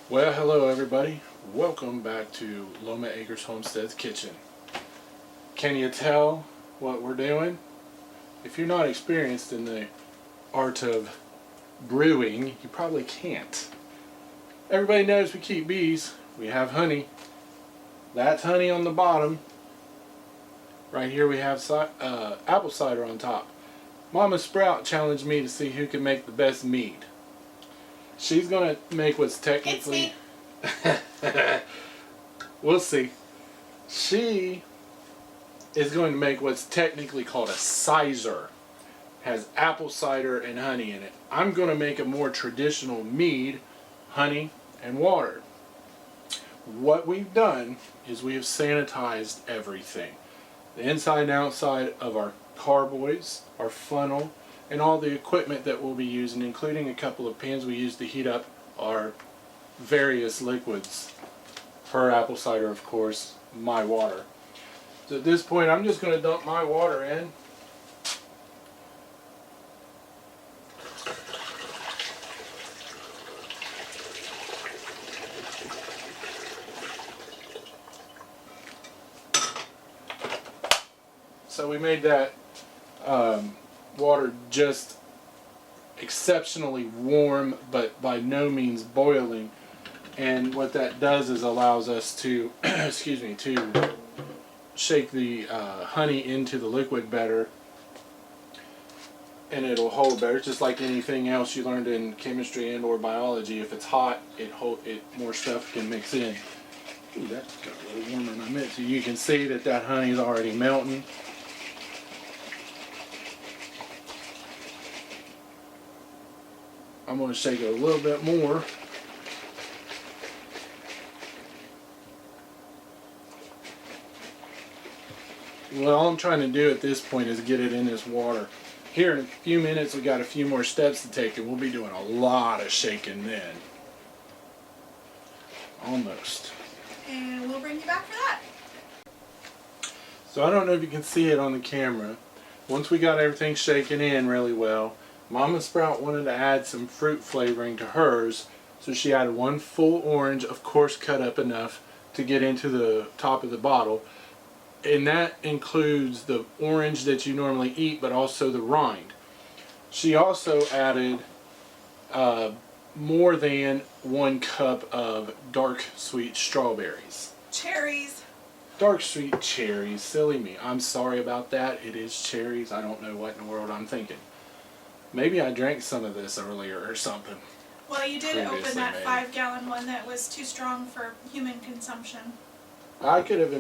Well, hello everybody. Welcome back to Loma Acres Homestead's kitchen. Can you tell what we're doing? If you're not experienced in the art of brewing, you probably can't. Everybody knows we keep bees. We have honey. That's honey on the bottom. Right here we have apple cider on top. Mama Sprout challenged me to see who can make the best mead. She's gonna make what's technically... We'll see. She is going to make what's technically called a sizer. Has apple cider and honey in it. I'm going to make a more traditional mead, honey and water. What we've done is we have sanitized everything. The inside and outside of our carboys, our funnel, and all the equipment that we'll be using, including a couple of pans we use to heat up our various liquids. Her apple cider, of course, my water. So at this point, I'm just going to dump my water in. So we made that water just exceptionally warm, but by no means boiling. And what that does is allows us to, excuse me, to shake the honey into the liquid better, and it'll hold better. It's just like anything else you learned in chemistry and or biology. If it's hot, more stuff can mix in. Ooh, that got a little warmer than I meant to. You can see that honey is already melting. I'm going to shake it a little bit more. Well, all I'm trying to do at this point is get it in this water. Here in a few minutes we got a few more steps to take, and we'll be doing a lot of shaking then. Almost. And we'll bring you back for that. So I don't know if you can see it on the camera. Once we got everything shaken in really well, Mama Sprout wanted to add some fruit flavoring to hers, so she added one full orange, of course cut up enough to get into the top of the bottle. And that includes the orange that you normally eat, but also the rind. She also added more than 1 cup of dark sweet strawberries. Cherries. Dark sweet cherries. Silly me. I'm sorry about that. It is cherries. I don't know what in the world I'm thinking. Maybe I drank some of this earlier or something. Well, you did open that maybe. 5-gallon one that was too strong for human consumption. I could have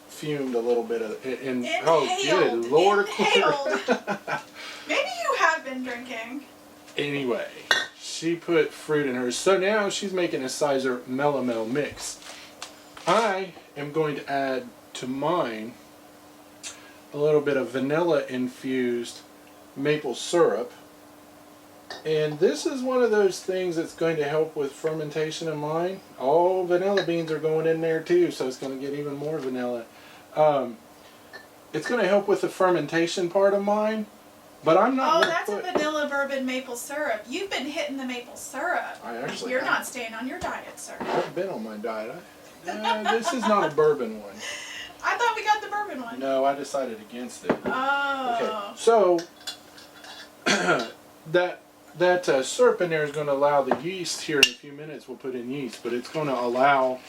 fumed a little bit of it. Inhaled. Oh, good Lord. Inhaled. Maybe you have been drinking. Anyway, she put fruit in hers. So now she's making a sizer melomel mix. I am going to add to mine a little bit of vanilla infused maple syrup. And this is one of those things that's going to help with fermentation in mine. All vanilla beans are going in there too, so it's going to get even more vanilla. It's going to help with the fermentation part of mine, but I'm not. Oh, that's a vanilla bourbon maple syrup. You've been hitting the maple syrup. I actually You're not staying on your diet, sir. I've been on my diet. This is not a bourbon one. I thought we got the bourbon one. No, I decided against it. Oh. Okay, so that syrup in there is going to allow the yeast here in a few minutes. We'll put in yeast, but it's going to allow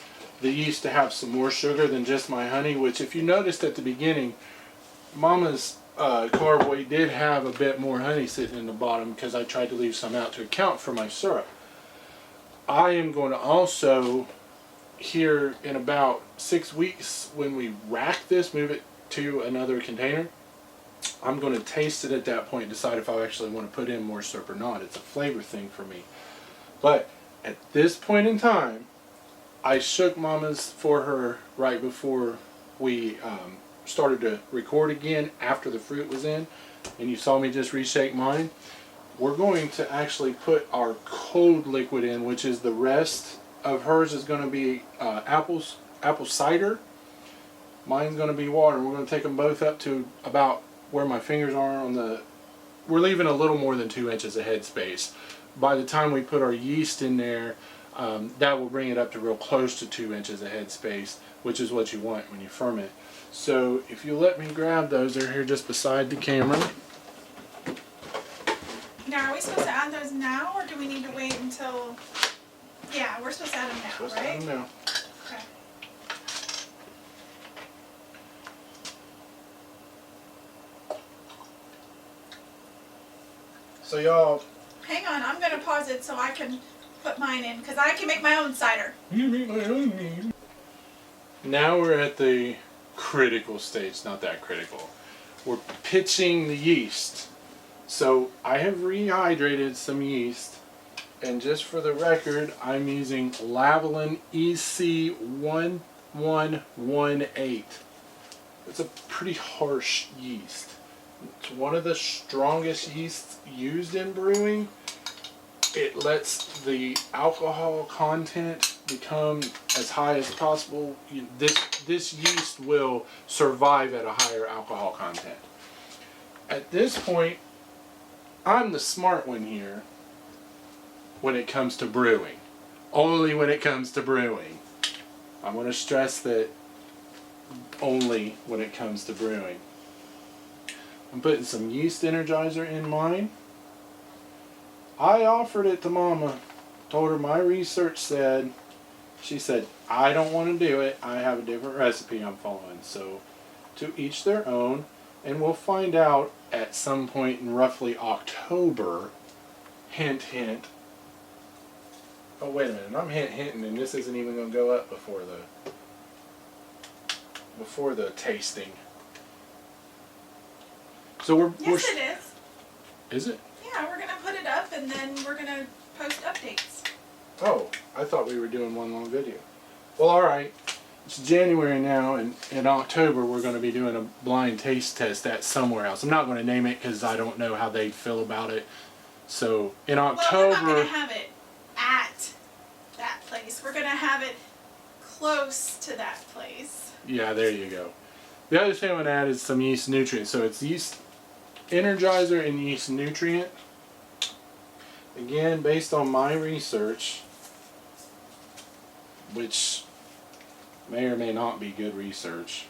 the yeast to have some more sugar than just my honey, which if you noticed at the beginning, Mama's carboy did have a bit more honey sitting in the bottom because I tried to leave some out to account for my syrup. I am going to also, here in about 6 weeks, when we rack this, move it to another container, I'm going to taste it at that point and decide if I actually want to put in more syrup or not. It's a flavor thing for me. But at this point in time, I shook Mama's for her right before we started to record again after the fruit was in, and you saw me just reshake mine. We're going to actually put our cold liquid in, which is the rest of hers is going to be apple cider. Mine's going to be water. We're going to take them both up to about where my fingers are on the... We're leaving a little more than 2 inches of head space by the time we put our yeast in there, that will bring it up to real close to 2 inches of headspace, which is what you want when you ferment. So if you let me grab those, they're here just beside the camera. Now, are we supposed to add those now, or do we need to wait until? Yeah, we're supposed to add them now, Supposed right? to add them now. Okay. So y'all, Hang on, I'm gonna pause it so I can put mine in, because I can make my own cider. now we're at the critical stage, not that critical. We're pitching the yeast. So I have rehydrated some yeast, and just for the record, I'm using Lavalin EC1118. It's a pretty harsh yeast. It's one of the strongest yeasts used in brewing. It lets the alcohol content become as high as possible. This yeast will survive at a higher alcohol content. At this point, I'm the smart one here when it comes to brewing. Only when it comes to brewing. I want to stress that only when it comes to brewing. I'm putting some yeast energizer in mine. I offered it to Mama. Told her my research said, she said, I don't want to do it. I have a different recipe I'm following. So to each their own. And we'll find out at some point in roughly October. Hint, hint. Oh, wait a minute. I'm hinting, and this isn't even going to go up before the tasting. So Yes, it is. Is it? Yeah, we're gonna put it up, and then we're gonna post updates. Oh, I thought we were doing one long video. Well, all right. It's January now, and in October we're going to be doing a blind taste test at somewhere else. I'm not going to name it because I don't know how they feel about it. So in October, Well, we're not gonna have it at that place. We're gonna have it close to that place. yeah, there you go. The other thing I'm going to add is some yeast nutrients. So it's yeast energizer and yeast nutrient. Again, based on my research, which may or may not be good research,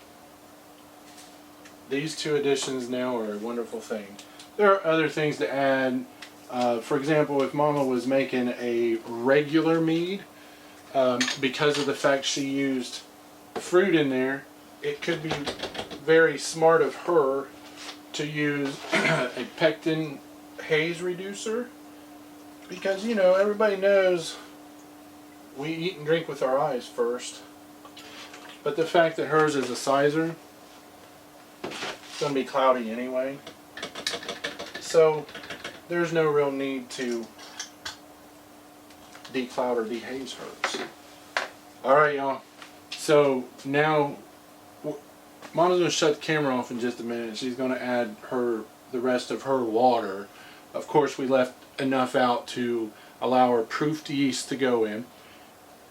these two additions now are a wonderful thing. There are other things to add. For example, if Mama was making a regular mead, because of the fact she used fruit in there, it could be very smart of her to use a pectin haze reducer, because you know everybody knows we eat and drink with our eyes first, but the fact that hers is a sizer, it's going to be cloudy anyway, so there's no real need to decloud or dehaze hers. Alright y'all, so now Mama's going to shut the camera off in just a minute. She's going to add the rest of her water. Of course, we left enough out to allow our proofed yeast to go in,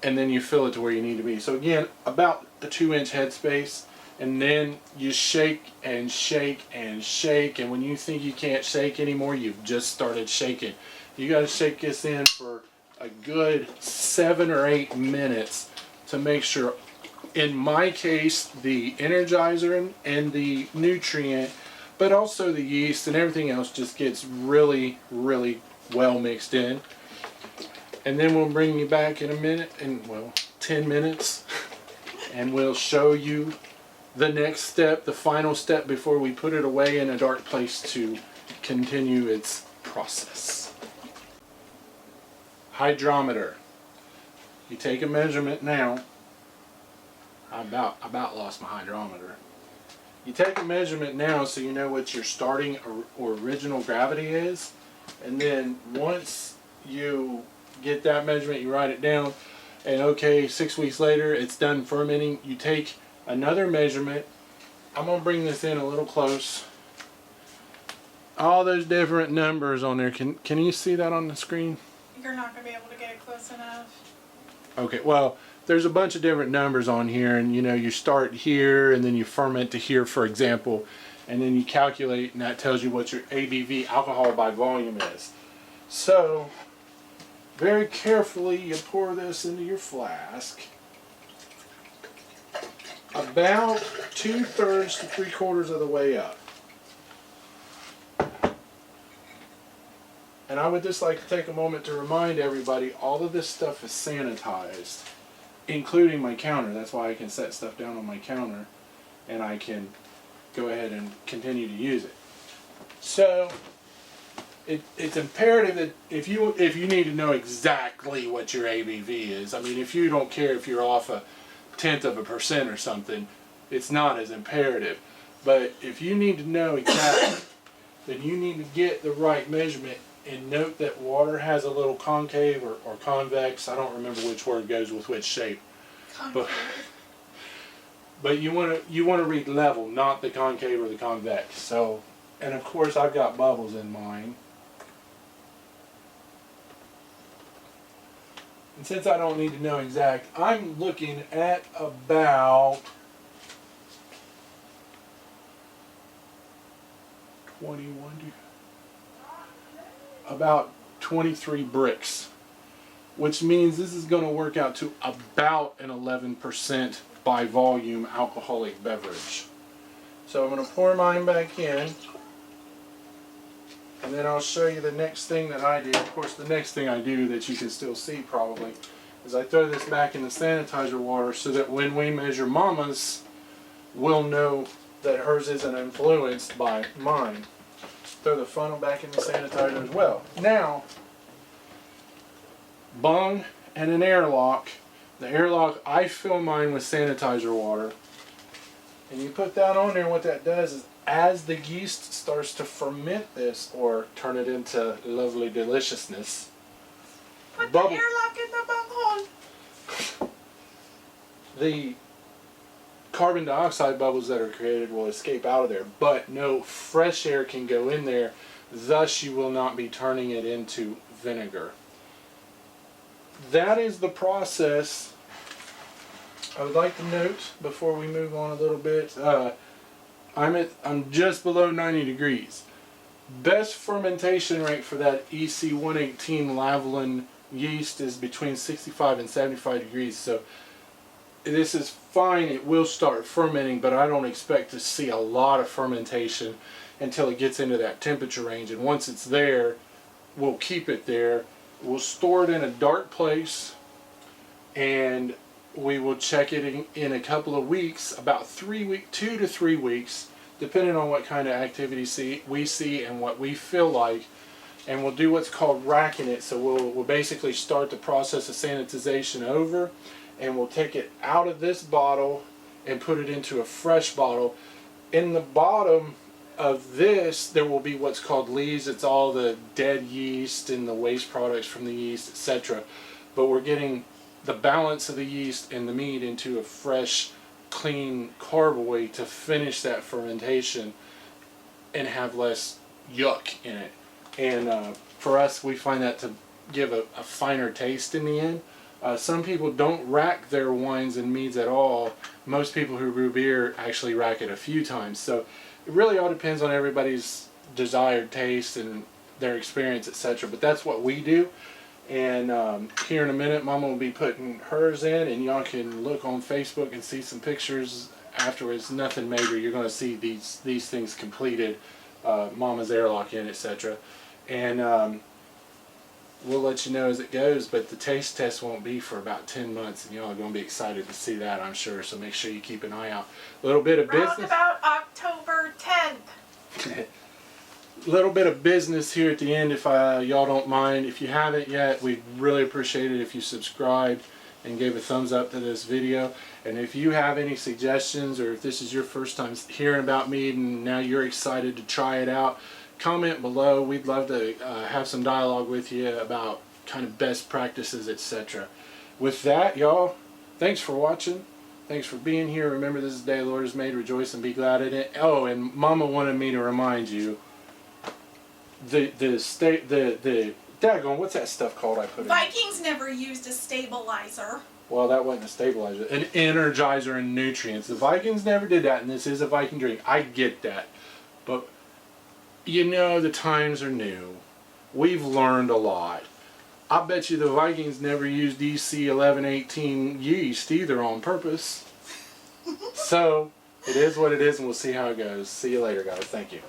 and then you fill it to where you need to be. So again, about a 2-inch headspace, and then you shake and shake and shake, and when you think you can't shake anymore, you've just started shaking. You got to shake this in for a good 7 or 8 minutes to make sure, in my case, the energizer and the nutrient, but also the yeast and everything else just gets really, really well mixed in. And then we'll bring you back in a minute, well, 10 minutes, and we'll show you the next step, the final step before we put it away in a dark place to continue its process. Hydrometer. You take a measurement now. I about lost my hydrometer. You take a measurement now so you know what your starting or original gravity is, and then once you get that measurement, you write it down, and okay, 6 weeks later it's done fermenting. You take another measurement. I'm going to bring this in a little close. All those different numbers on there. Can you see that on the screen? You're not going to be able to get it close enough. Okay, well, there's a bunch of different numbers on here, and you know, you start here and then you ferment to here, for example, and then you calculate, and that tells you what your ABV, alcohol by volume, is. So very carefully you pour this into your flask. About 2/3 to 3/4 of the way up. And I would just like to take a moment to remind everybody all of this stuff is sanitized, including my counter. That's why I can set stuff down on my counter and I can go ahead and continue to use it. So it's imperative that if you need to know exactly what your ABV is, I mean, if you don't care if you're off 0.1% or something, it's not as imperative. But if you need to know exactly, then you need to get the right measurement. And note that water has a little concave or convex. I don't remember which word goes with which shape. But you want to read level, not the concave or the convex. So, and of course I've got bubbles in mine. And since I don't need to know exact, I'm looking at about 23 bricks, which means this is going to work out to about an 11% by volume alcoholic beverage. So I'm going to pour mine back in, and then I'll show you the next thing that I do. Of course, the next thing I do that you can still see probably is I throw this back in the sanitizer water so that when we measure Mama's, we'll know that hers isn't influenced by mine. Throw the funnel back in the sanitizer as well. Now, bung and an airlock. The airlock, I fill mine with sanitizer water. And you put that on there, and what that does is as the yeast starts to ferment this or turn it into lovely deliciousness. Put the airlock in the bunghole. The carbon dioxide bubbles that are created will escape out of there, but no fresh air can go in there, thus you will not be turning it into vinegar. That is the process. I would like to note before we move on a little bit, I'm just below 90 degrees. Best fermentation rate for that EC 118 Lavallin yeast is between 65 and 75 degrees, so this is fine. It will start fermenting, but I don't expect to see a lot of fermentation until it gets into that temperature range. And once it's there, we'll keep it there. We'll store it in a dark place, and we will check it in a couple of weeks, about 2 to 3 weeks, depending on what kind of activity we see and what we feel like. And we'll do what's called racking it. So we'll basically start the process of sanitization over, and we'll take it out of this bottle and put it into a fresh bottle. In the bottom of this, there will be what's called lees. It's all the dead yeast and the waste products from the yeast, etc. But we're getting the balance of the yeast and the mead into a fresh, clean carboy to finish that fermentation and have less yuck in it. And for us, we find that to give a finer taste in the end. Some people don't rack their wines and meads at all. Most people who brew beer actually rack it a few times. So it really all depends on everybody's desired taste and their experience, etc. But that's what we do. And here in a minute, Mama will be putting hers in, and y'all can look on Facebook and see some pictures afterwards. Nothing major. You're going to see these things completed, Mama's airlock in, etc. And we'll let you know as it goes, but the taste test won't be for about 10 months, and y'all are going to be excited to see that, I'm sure, so make sure you keep an eye out. A little bit of business. Around about October 10th. Little bit of business here at the end, if y'all don't mind. If you haven't yet, we'd really appreciate it if you subscribed and gave a thumbs up to this video. And if you have any suggestions, or if this is your first time hearing about mead and now you're excited to try it out, comment below. We'd love to have some dialogue with you about kind of best practices, etc. With that, y'all, thanks for watching. Thanks for being here. Remember, this is the day the Lord has made. Rejoice and be glad in it. Oh, and Mama wanted me to remind you, daggone, what's that stuff called I put in? Vikings never used a stabilizer. Well, that wasn't a stabilizer. An energizer and nutrients. The Vikings never did that, and this is a Viking drink. I get that. But, you know, the times are new. We've learned a lot. I bet you the Vikings never used EC 1118 yeast either on purpose. So, it is what it is, and we'll see how it goes. See you later, guys. Thank you.